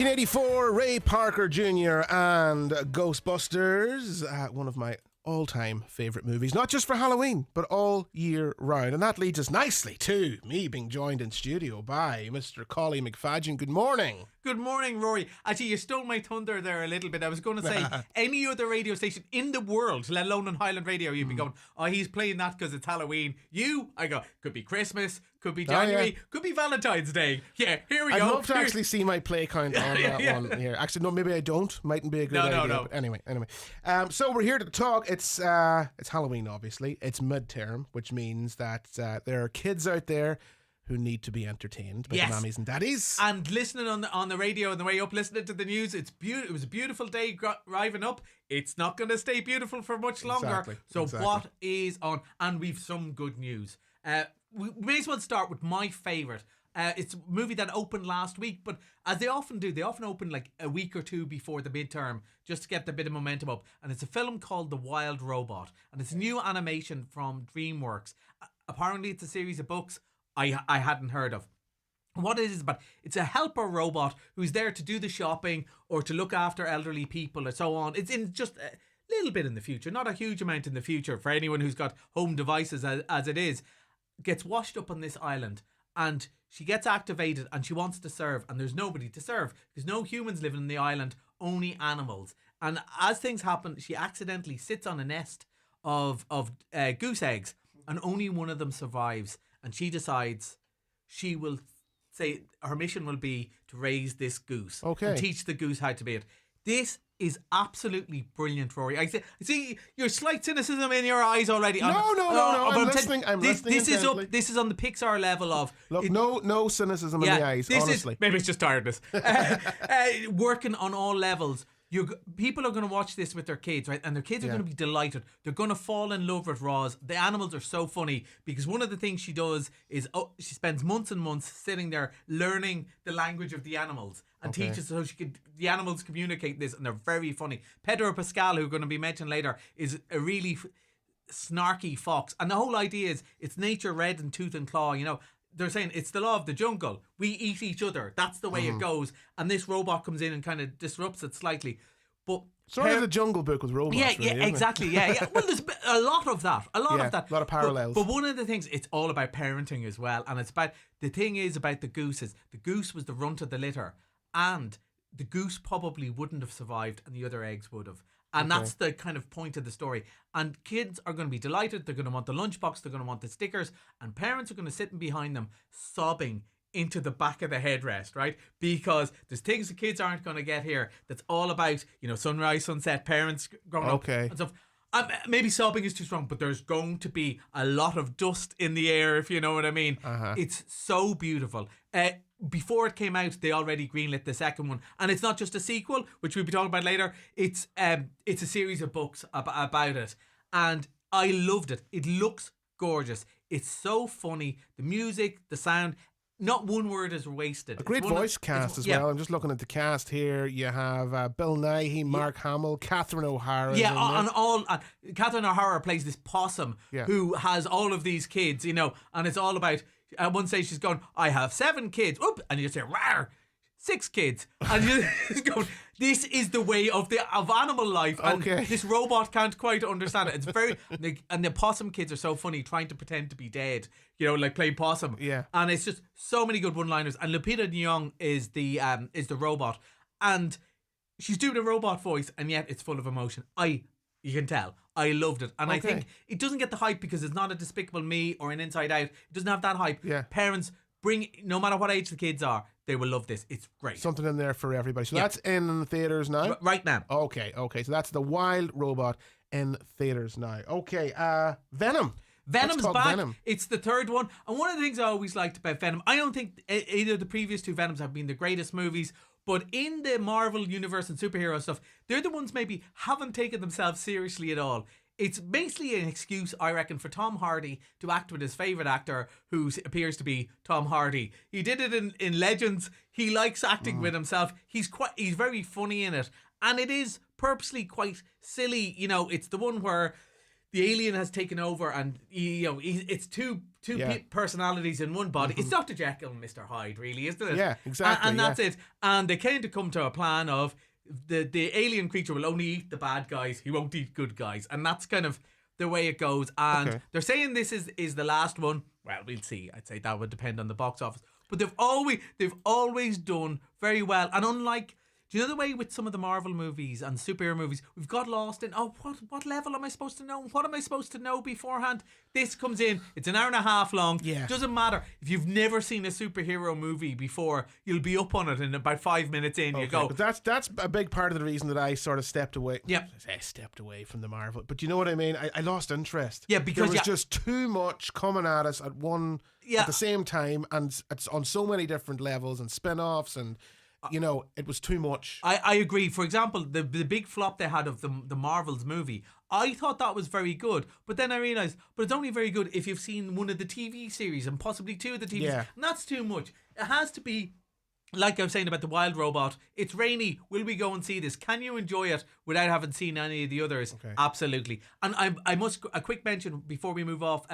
1984, Ray Parker Jr. and Ghostbusters, one of my all-time favourite movies, not just for Halloween, but all year round. And that leads us nicely to me being joined in studio by Mr. Collie McFadgen. Good morning. Good morning, Rory. Actually, you stole my thunder there a little bit. I was going to say, any other radio station in the world, let alone on Highland Radio, you'd be going, oh, he's playing that because it's Halloween. I go, could be Christmas, could be January, could be Valentine's Day. Yeah, here we go. I'd love to actually see my play count on that one here. Actually, no, maybe I don't. Mightn't be a good idea. No. But anyway. So we're here to talk. It's Halloween, obviously. It's midterm, which means that there are kids out there who need to be entertained by the mammies and daddies. And listening on the radio on the way up, listening to the news, it was a beautiful day driving up. It's not going to stay beautiful for much longer. Exactly. What is on? And we've some good news. We may as well start with my favourite. It's a movie that opened last week, but as they often do, they often open like a week or two before the midterm just to get the bit of momentum up. And it's a film called The Wild Robot. And it's a new animation from DreamWorks. Apparently it's a series of books I hadn't heard of. What it is about, it's a helper robot who's there to do the shopping or to look after elderly people or so on. It's in just a little bit in the future, not a huge amount in the future for anyone who's got home devices as it is. Gets washed up on this island and she gets activated and she wants to serve, and there's nobody to serve because no humans living on the island, only animals. And as things happen, she accidentally sits on a nest of goose eggs, and only one of them survives. And she decides she will say her mission will be to raise this goose and teach the goose how to be it. This is absolutely brilliant, Rory. I see your slight cynicism in your eyes already. No. I'm listening. This is on the Pixar level of no cynicism in the eyes. Honestly, maybe it's just tiredness. Working on all levels. People are going to watch this with their kids, right? And their kids are going to be delighted. They're going to fall in love with Roz. The animals are so funny because one of the things she does is she spends months and months sitting there learning the language of the animals and teaches so the animals communicate this, and they're very funny. Pedro Pascal, who's going to be mentioned later, is a really snarky fox. And the whole idea is it's nature red in tooth and claw, you know. They're saying it's the law of the jungle. We eat each other. That's the way it goes. And this robot comes in and kind of disrupts it slightly. But sort of the Jungle Book with robots. Exactly. Yeah. Well, there's a lot of that. A lot of parallels. But one of the things, it's all about parenting as well. And it's about, the thing is about the gooses. The goose was the runt of the litter. And the goose probably wouldn't have survived and the other eggs would have. And that's the kind of point of the story. And kids are going to be delighted. They're going to want the lunchbox. They're going to want the stickers. And parents are going to sit behind them sobbing into the back of the headrest, right? Because there's things the kids aren't going to get here that's all about, sunrise, sunset, parents growing up and stuff. Maybe sobbing is too strong, but there's going to be a lot of dust in the air, if you know what I mean. It's so beautiful. Before it came out, they already greenlit the second one, and it's not just a sequel, which we'll be talking about later. It's a series of books about it, and I loved it. It looks gorgeous. It's so funny. The music, the sound. Not one word is wasted. A great voice cast as well. I'm just looking at the cast here. You have Bill Nighy, Mark Hamill, Catherine O'Hara. Catherine O'Hara plays this possum who has all of these kids, and it's all about. At one stage she's going, I have 7 kids. Oop, and you just say, rawr, 6 kids. And you're just going, this is the way of animal life. And this robot can't quite understand it. It's very, and the possum kids are so funny trying to pretend to be dead, like playing possum. Yeah. And it's just so many good one-liners. And Lupita Nyong'o is the robot. And she's doing a robot voice, and yet it's full of emotion. You can tell. I loved it. And I think it doesn't get the hype because it's not a Despicable Me or an Inside Out. It doesn't have that hype. Yeah. Parents, no matter what age the kids are, they will love this. It's great. Something in there for everybody. So that's in the theatres now? Right now. Okay. So that's The Wild Robot in theatres now. Okay. Venom. Venom's back. Venom. It's the third one. And one of the things I always liked about Venom, I don't think either of the previous 2 Venoms have been the greatest movies, but in the Marvel universe and superhero stuff, they're the ones maybe haven't taken themselves seriously at all. It's basically an excuse, I reckon, for Tom Hardy to act with his favourite actor, who appears to be Tom Hardy. He did it in Legends. He likes acting with himself. He's very funny in it. And it is purposely quite silly. It's the one where the alien has taken over and it's two personalities in one body. It's Dr. Jekyll and Mr. Hyde, really, isn't it? Yeah, exactly. And that's it. And they kind of come to a plan of the alien creature will only eat the bad guys. He won't eat good guys. And that's kind of the way it goes. And they're saying this is the last one. Well, we'll see. I'd say that would depend on the box office. But they've always done very well. And unlike, do you know the way with some of the Marvel movies and superhero movies, we've got lost in, what level am I supposed to know? What am I supposed to know beforehand? This comes in, it's an hour and a half long. Yeah. Doesn't matter. If you've never seen a superhero movie before, you'll be up on it in about 5 minutes in, you go. But that's a big part of the reason that I sort of stepped away. Yep. I stepped away from the Marvel. But you know what I mean? I lost interest. Yeah, because there was just too much coming at us at the same time, and it's on so many different levels and spin-offs, and it was too much. I agree. For example, the big flop they had of the Marvels movie, I thought that was very good. But then I realised, but it's only very good if you've seen one of the TV series and possibly two of the TV series. And that's too much. It has to be, like I was saying about the Wild Robot, it's rainy. Will we go and see this? Can you enjoy it without having seen any of the others? Okay. Absolutely. And I must, a quick mention before we move off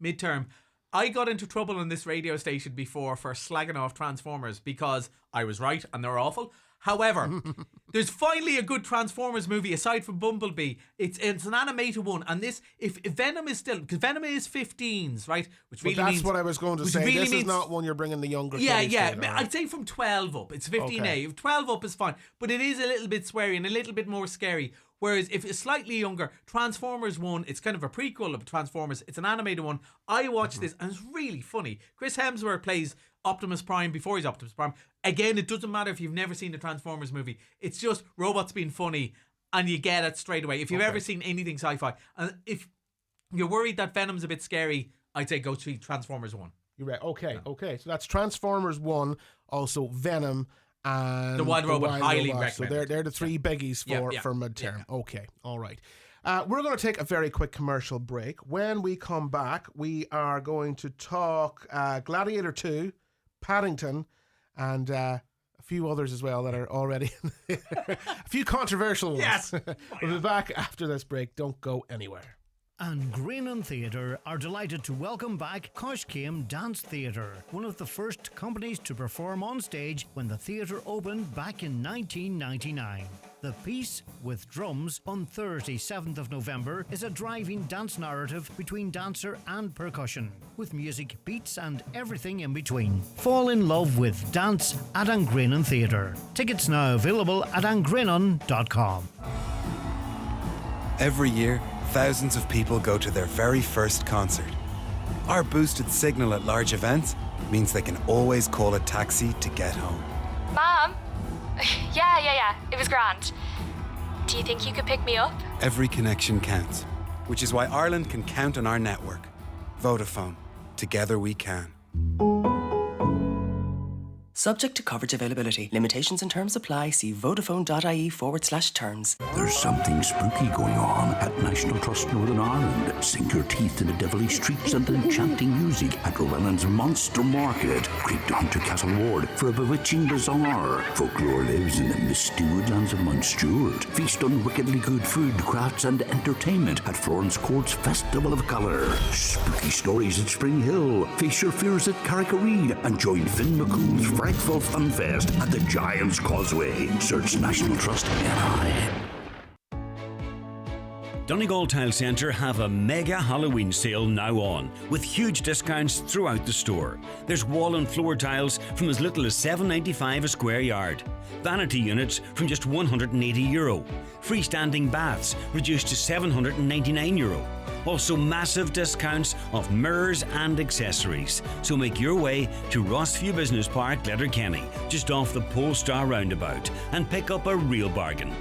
midterm. I got into trouble on this radio station before for slagging off Transformers because I was right and they're awful. However, there's finally a good Transformers movie aside from Bumblebee. It's an animated one, and this, if Venom is still, because Venom is 15s, right? Which really that's means, what I was going to say. Really this is not one you're bringing the younger. Yeah. To, I'd say from 12 up. It's 15A. Okay. 12 up is fine, but it is a little bit sweary and a little bit more scary. Whereas if it's slightly younger, Transformers 1, it's kind of a prequel of Transformers. It's an animated one. I watched this and it's really funny. Chris Hemsworth plays Optimus Prime before he's Optimus Prime. Again, it doesn't matter if you've never seen a Transformers movie. It's just robots being funny and you get it straight away. If you've ever seen anything sci-fi, and if you're worried that Venom's a bit scary, I'd say go see Transformers 1. You're right. Okay. So that's Transformers 1, also Venom, and the Wild Robot, highly recommended. So they're the three biggies for midterm. Yeah. Okay, all right. We're going to take a very quick commercial break. When we come back, we are going to talk Gladiator 2, Paddington, and a few others as well that are already a few controversial ones. Yes. We'll be back after this break. Don't go anywhere. And Greenon Theatre are delighted to welcome back Coshcame Dance Theatre, one of the first companies to perform on stage when the theatre opened back in 1999. The piece, with drums, on Thursday 7th of November, is a driving dance narrative between dancer and percussion, with music, beats and everything in between. Fall in love with dance at Angrenon Theatre. Tickets now available at angrenon.com. Every year, thousands of people go to their very first concert. Our boosted signal at large events means they can always call a taxi to get home. Mom? Yeah. It was grand. Do you think you could pick me up? Every connection counts, which is why Ireland can count on our network. Vodafone. Together we can. Subject to coverage availability. Limitations and terms apply. See vodafone.ie/terms. There's something spooky going on at National Trust Northern Ireland. Sink your teeth into devilish streets and enchanting music at Llewellyn's Monster Market. Creep down to Castle Ward for a bewitching bazaar. Folklore lives in the misty woodlands of Mount Stewart. Feast on wickedly good food, crafts and entertainment at Florence Court's Festival of Colour. Spooky stories at Spring Hill. Face your fears at Carrick-a-Reed and join Finn McCool's Frightful Fun Fest at the Giant's Causeway. Search National Trust NI. Donegal Tile Centre have a mega Halloween sale now on, with huge discounts throughout the store. There's wall and floor tiles from as little as €7.95 a square yard. Vanity units from just €180. Freestanding baths reduced to €799. Also massive discounts of mirrors and accessories. So make your way to Rossview Business Park, Letterkenny, just off the Polestar roundabout, and pick up a real bargain.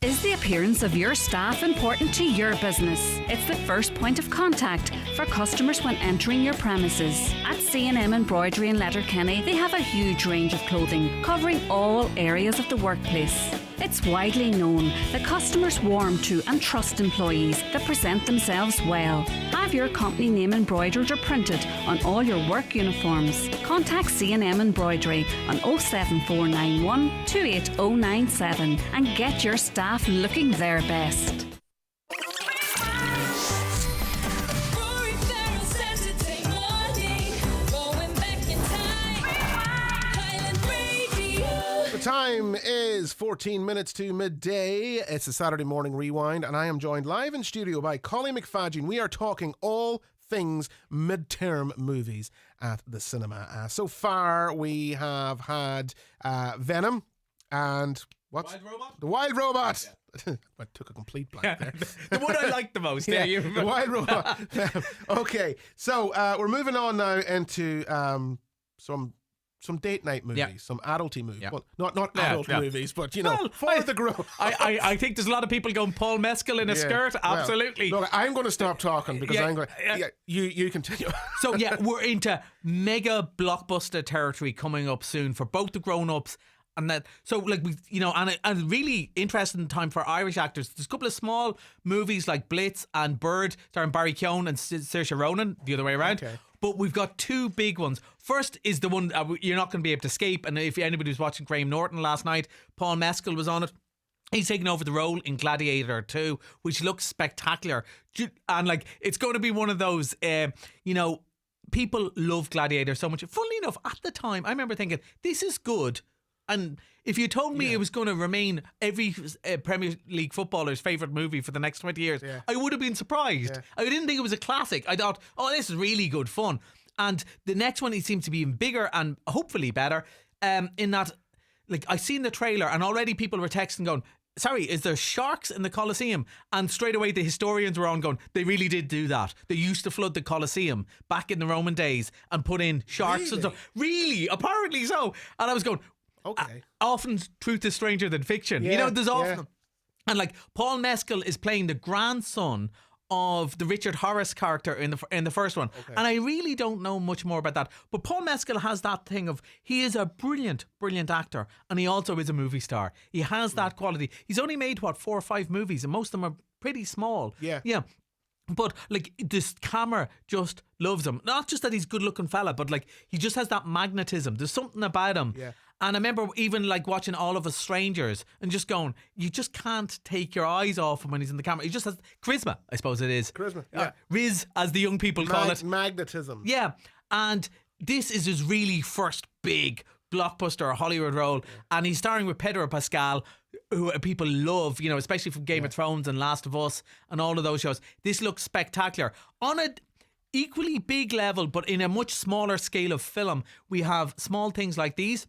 Is the appearance of your staff important to your business? It's the first point of contact for customers when entering your premises. At C&M Embroidery in Letterkenny, they have a huge range of clothing covering all areas of the workplace. It's widely known that customers warm to and trust employees that present themselves well. Have your company name embroidered or printed on all your work uniforms. Contact C&M Embroidery on 07491 28097 and get your staff looking their best. The time is 14 minutes to midday. It's a Saturday morning rewind, and I am joined live in studio by Collie McFadden. We are talking all things midterm movies at the cinema. So far, we have had Venom and what's Wild Robot? The Wild Robot. Yeah. I took a complete blank there. The one I liked the most. Yeah, the Wild Robot. Okay, so we're moving on now into some date night movies, some adulty movies. Yeah. Well, not adult movies, but for the grown. I think there's a lot of people going Paul Mescal in a skirt. Absolutely. Well, look, I'm going to stop talking because I'm going. You continue. So we're into mega blockbuster territory coming up soon for both the grown-ups. And that, so like we, and a really interesting time for Irish actors. There's a couple of small movies like Blitz and Bird, starring Barry Keoghan and Saoirse Ronan, the other way around. Okay. But we've got two big ones. First is the one you're not going to be able to escape. And if anybody was watching Graham Norton last night, Paul Mescal was on it. He's taking over the role in Gladiator 2, which looks spectacular. And like, it's going to be one of those, people love Gladiator so much. Funnily enough, at the time, I remember thinking, this is good. And if you told me it was going to remain every Premier League footballer's favourite movie for the next 20 years, I would have been surprised. I didn't think it was a classic. I thought, this is really good fun. And the next one, it seems to be even bigger and hopefully better, in that, like, I seen the trailer and already people were texting going, sorry, is there sharks in the Colosseum? And straight away the historians were on going, they really did do that. They used to flood the Colosseum back in the Roman days and put in sharks and stuff. Really? Apparently so. And I was going, okay. Often truth is stranger than fiction. There's often. And like Paul Mescal is playing the grandson of the Richard Harris character in the first one. Okay. And I really don't know much more about that. But Paul Mescal has that thing of, he is a brilliant, brilliant actor. And he also is a movie star. He has that quality. He's only made, 4 or 5 movies, and most of them are pretty small. Yeah. But like, this camera just loves him. Not just that he's a good looking fella, but like, he just has that magnetism. There's something about him. Yeah. And I remember even like watching All of Us Strangers and just going, you just can't take your eyes off him when he's in the camera. He just has charisma, I suppose it is. Charisma, yeah. Riz, as the young people call it. Magnetism. Yeah. And this is his really first big blockbuster Hollywood role. Yeah. And he's starring with Pedro Pascal, who people love, especially from Game of Thrones and Last of Us and all of those shows. This looks spectacular. On a equally big level, but in a much smaller scale of film, we have small things like these.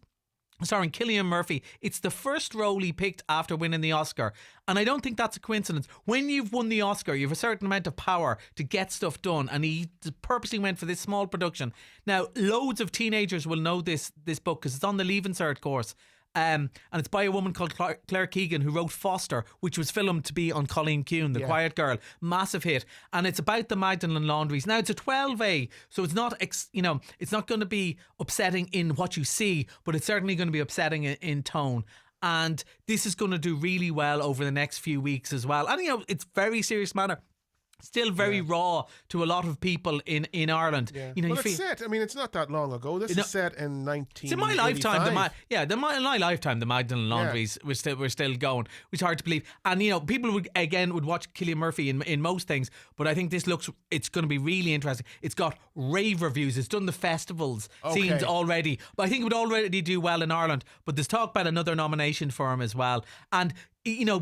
Starring Cillian Murphy. It's the first role he picked after winning the Oscar. And I don't think that's a coincidence. When you've won the Oscar, you have a certain amount of power to get stuff done. And he purposely went for this small production. Now, loads of teenagers will know this book because it's on the Leaving Cert course. And it's by a woman called Claire Keegan, who wrote Foster, which was filmed to be on Colleen Kuhn, The Quiet Girl. Massive hit. And it's about the Magdalen laundries. Now, it's a 12A, so it's not, it's not going to be upsetting in what you see, but it's certainly going to be upsetting in tone. And this is going to do really well over the next few weeks as well. And, it's very serious matter. Still very raw to a lot of people in Ireland. Yeah. It's set. I mean, it's not that long ago. This is set in 1985. It's in my lifetime. In my lifetime, the Magdalen laundries were still going. Which is hard to believe. And people would watch Cillian Murphy in most things, but I think it's going to be really interesting. It's got rave reviews. It's done the festivals scenes already, but I think it would already do well in Ireland. But there's talk about another nomination for him as well. And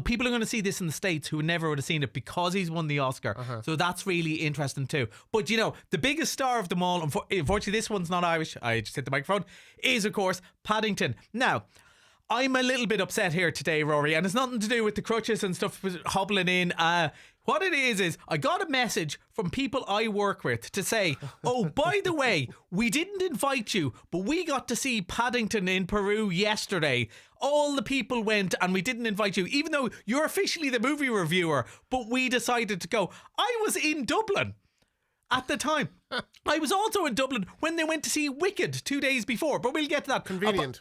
people are going to see this in the States who never would have seen it because he's won the Oscar. So that's really interesting too. But, the biggest star of them all, unfortunately this one's not Irish, I just hit the microphone, is of course Paddington. Now, I'm a little bit upset here today, Rory, and it's nothing to do with the crutches and stuff hobbling in. What it is I got a message from people I work with to say, oh, by the way, we didn't invite you, but we got to see Paddington in Peru yesterday. All the people went and we didn't invite you, even though you're officially the movie reviewer, but we decided to go. I was in Dublin at the time. I was also in Dublin when they went to see Wicked 2 days before, but we'll get to that. Convenient.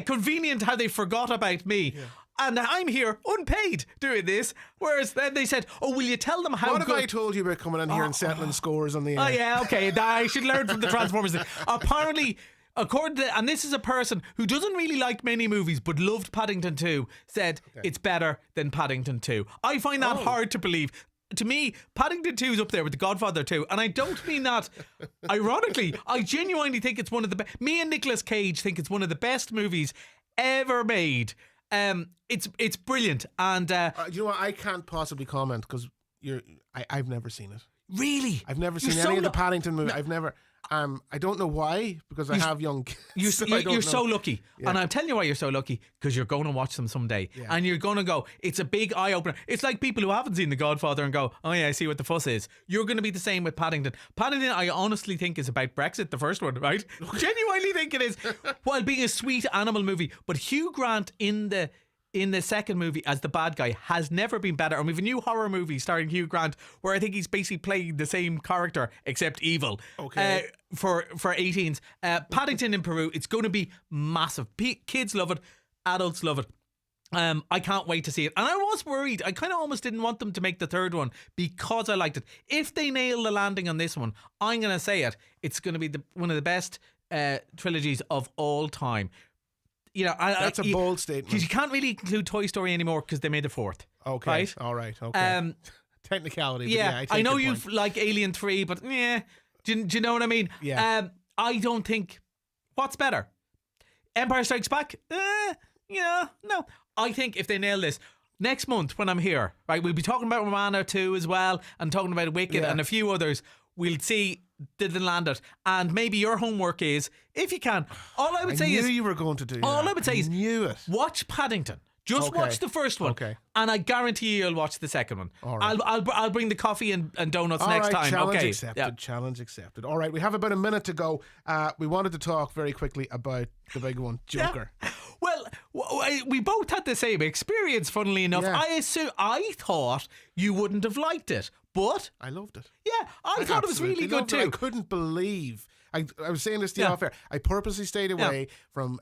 Convenient how they forgot about me. Yeah. And I'm here unpaid doing this. Whereas then they said, oh, will you tell them how What have I told you about coming in here and settling scores on the air? Oh, yeah, okay. I should learn from the Transformers thing. Apparently, according to, and this is a person who doesn't really like many movies but loved Paddington 2, said it's better than Paddington 2. I find that hard to believe. To me, Paddington 2 is up there with The Godfather 2, and I don't mean that ironically. I genuinely think it's one of the best. Me and Nicolas Cage think it's one of the best movies ever made. It's brilliant, and you know what? I can't possibly comment because I've never seen it. Really, I've never seen any of the Paddington movies. I've never. I don't know why, because I have young kids. You're so lucky. And I'm telling you why you're so lucky, because you're going to watch them someday. Yeah. And you're going to go, it's a big eye-opener. It's like people who haven't seen The Godfather and go, oh yeah, I see what the fuss is. You're going to be the same with Paddington. Paddington, I honestly think, is about Brexit, the first one, right? Genuinely think it is. While being a sweet animal movie. But Hugh Grant in the second movie as the bad guy has never been better. And we have a new horror movie starring Hugh Grant where I think he's basically playing the same character except evil. Okay. For 18s. Paddington in Peru, it's going to be massive. Kids love it, adults love it. I can't wait to see it. And I was worried. I kind of almost didn't want them to make the third one because I liked it. If they nail the landing on this one, I'm going to say it. It's going to be one of the best trilogies of all time. You know, that's a bold statement. Because you can't really include Toy Story anymore because they made the fourth. Okay, right? All right. Okay. Technicality. But yeah, I know you like Alien 3, but yeah, do you know what I mean? Yeah. I don't think. What's better, Empire Strikes Back? No. I think if they nail this next month when I'm here, right, we'll be talking about Moana 2 as well, and talking about Wicked and a few others. We'll see. Did they land it? And maybe your homework is, if you can, all I would say is, you were going to do all that. I would say is, knew it. Watch Paddington. Just watch the first one, and I guarantee you'll watch the second one. All right. I'll bring the coffee and donuts all next right, time. Challenge okay, accepted. Challenge accepted. All right, we have about a minute to go. We wanted to talk very quickly about the big one, Joker. Yeah. Well, we both had the same experience. Funnily enough, I thought you wouldn't have liked it, but I loved it. Yeah, I thought it was really good too. I couldn't believe. I was saying this to you off air. I purposely stayed away from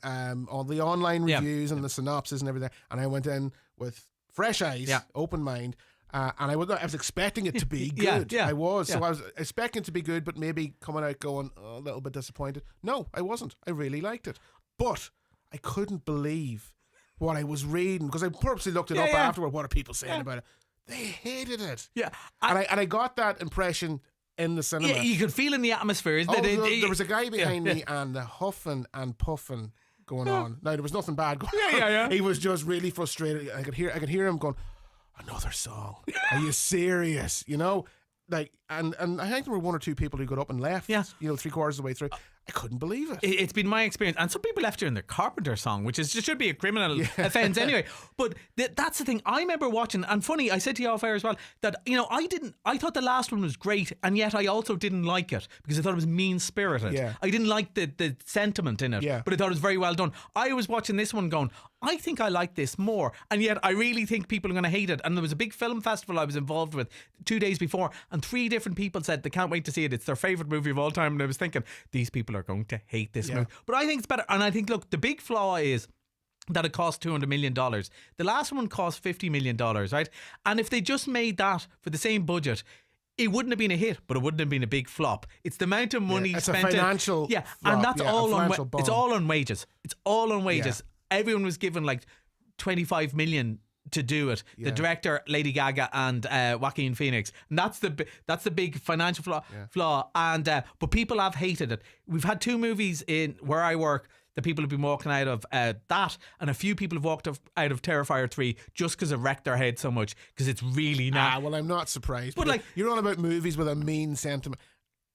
all the online reviews and the synopsis and everything, and I went in with fresh eyes, open mind, and I was expecting it to be good. I was. So I was expecting it to be good, but maybe coming out going a little bit disappointed. No, I wasn't. I really liked it, but I couldn't believe what I was reading, because I purposely looked it up afterward. What are people saying about it? They hated it. Yeah, and I got that impression in the cinema. Yeah, you could feel in the atmosphere. There was a guy behind me and the huffing and puffing going on. Now there was nothing bad going on. Yeah. He was just really frustrated. I could hear him going, another song. Are you serious? You know, like, and I think there were one or two people who got up and left. Yeah. You know, 3/4 of the way through. I couldn't believe it. It's been my experience, and some people left during the Carpenter song, which should be a criminal offence anyway. But that's the thing. I remember watching, and funny, I said to you off air as well that I thought the last one was great, and yet I also didn't like it because I thought it was mean spirited. Yeah. I didn't like the sentiment in it. Yeah. But I thought it was very well done. I was watching this one going, I think I like this more, and yet I really think people are going to hate it. And there was a big film festival I was involved with 2 days before, and 3 different people said they can't wait to see it. It's their favourite movie of all time. And I was thinking, these people are going to hate this movie. But I think it's better. And I think, look, the big flaw is that it cost $200 million. The last one cost $50 million, right? And if they just made that for the same budget, it wouldn't have been a hit, but it wouldn't have been a big flop. It's the amount of money it's spent. It's a financial flop, and that's all on. It's all on wages. It's all on wages. Yeah. Everyone was given like $25 million to do it. The director, Lady Gaga, and Joaquin Phoenix. And that's the big financial flaw. And but people have hated it. We've had 2 movies in where I work that people have been walking out of that, and a few people have walked out of Terrifier 3 just because it wrecked their head so much, because it's really not. Well, I'm not surprised. But like, you're on about movies with a mean sentiment.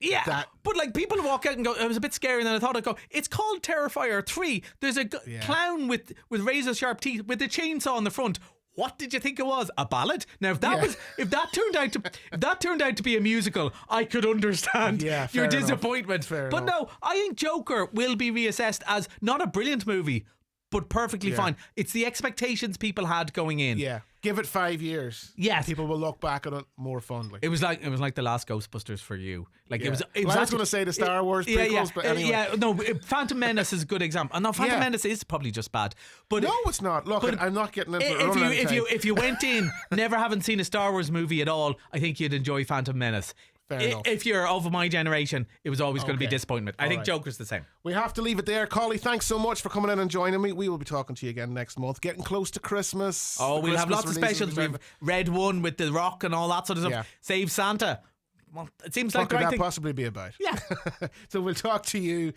Yeah, but like, people walk out and go, it was a bit scary, and then I thought, I'd go, it's called Terrifier 3. There's a clown with razor sharp teeth with a chainsaw on the front. What did you think it was? A ballad? Now, if that turned out to be a musical, I could understand your disappointment. But no, I think Joker will be reassessed as not a brilliant movie, but perfectly fine. It's the expectations people had going in. Yeah. Give it 5 years. Yes. People will look back on it more fondly. It was like the last Ghostbusters for you. Like it was I was going to say the Star Wars prequels, but anyway. No, Phantom Menace is a good example. And no, Phantom Menace is probably just bad. But no, it's not. Look, I'm not getting into it. If you went in never having seen a Star Wars movie at all, I think you'd enjoy Phantom Menace. If you're of my generation, it was always going to be disappointment. I think Joker's the same. We have to leave it there. Collie, thanks so much for coming in and joining me. We will be talking to you again next month. Getting close to Christmas. Oh, we'll have lots of specials. We've Red One with The Rock and all that sort of stuff. Save Santa. Well, it seems what like could the right that thing. possibly be about? Yeah. So we'll talk to you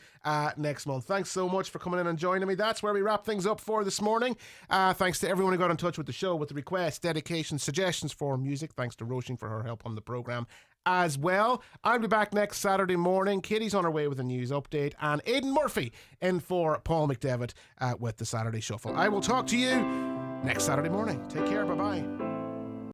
next month. Thanks so much for coming in and joining me. That's where we wrap things up for this morning. Thanks to everyone who got in touch with the show with the requests, dedications, suggestions for music. Thanks to Roisin for her help on the programme as well. I'll be back next Saturday morning. Katie's on her way with a news update, and Aidan Murphy in for Paul McDevitt with the Saturday Shuffle. I will talk to you next Saturday morning. Take care. Bye-bye.